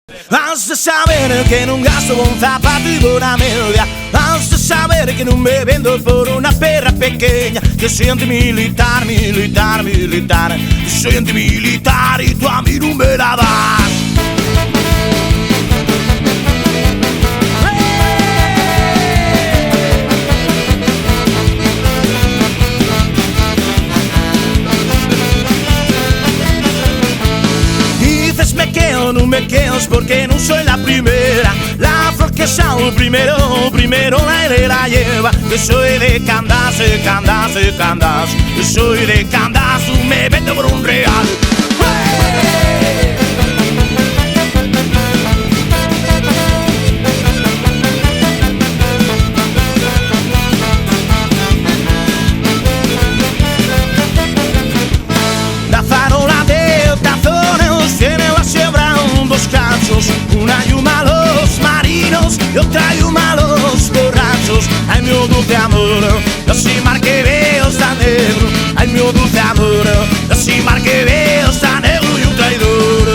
Has de saber que non gasto un zapato y una media. Has de saber que non me vendo por una perra pequeña. Que soy antimilitar, militar, militar. Que soy antimilitar y tú a mí no me la das. Me quedo, no me quedo porque no soy la primera. La flor que sale primero la herrera lleva. Yo soy de Candás, Candás, Candás. Yo soy de Candás, tú me vendo por un real. La farola del Tazones tiene la siembra dos cachos. Una yuma a los marinos y otra yuma a los borrachos. Ay, mi dulce amor, así mar que veo está negro. Ay, mi dulce amor, así mar que veo está negro y un traidor.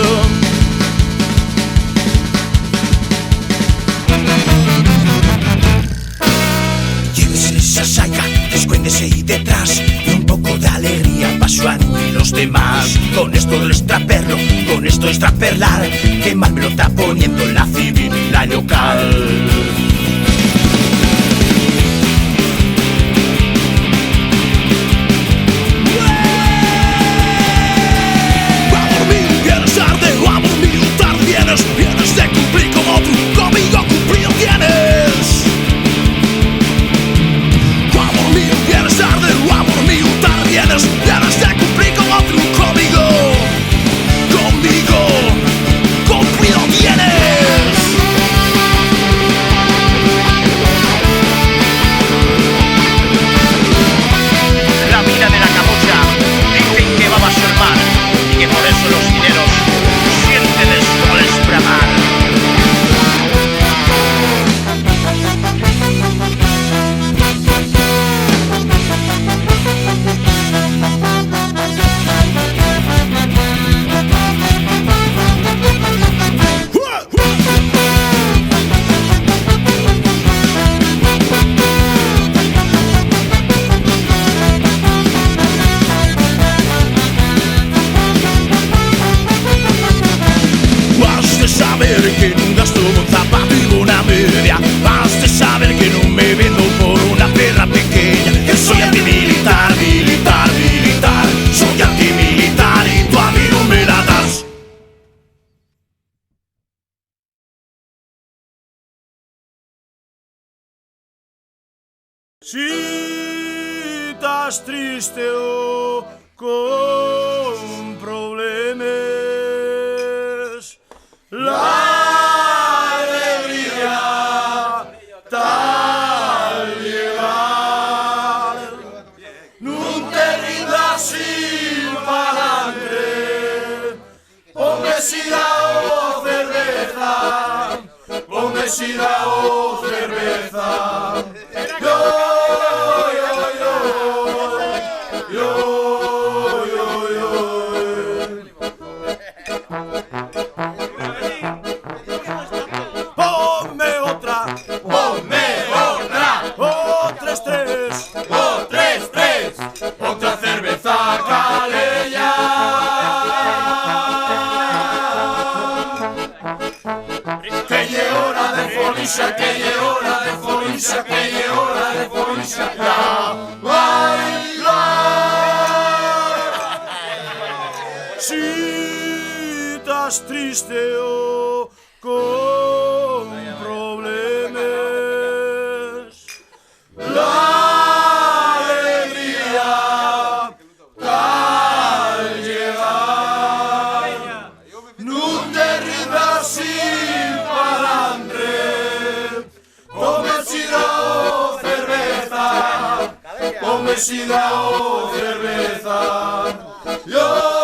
Llévese esa saica, escuéndese ahí detrás. Y un poco de alegría pa' su ánimo y los demás. Con esto del extraperlo, con esto extraperlar. Que mal me lo está poniendo la civil y la local. Vienes de cumplir como tú conmigo cumplido tienes. Tu amor mío vienes tarde, tu amor mío tarde vienes de cumplir como tú conmigo cumplido tienes. La mina de la camucha dicen que va bajo el mar y que por eso los mineros sienten el sol esbramar. Has de saber que no gasto un zapato y una media. Has de saber que no me vendo por una perra pequeña. Que soy antimilitar, militar, militar. Soy antimilitar y tú a mí no me la das. Si estás triste o con problemas, la alegría tal llegar. No te rindas sin palangre. Ponme sida o cerveza. Ponme sida o cerveza. Otra cerveza calella. Que lle hora de folixa, que lle hora de folixa, que lle hora de folixa. Ya bailar. Si estás triste o con problemas, la sida o cerveza. Yo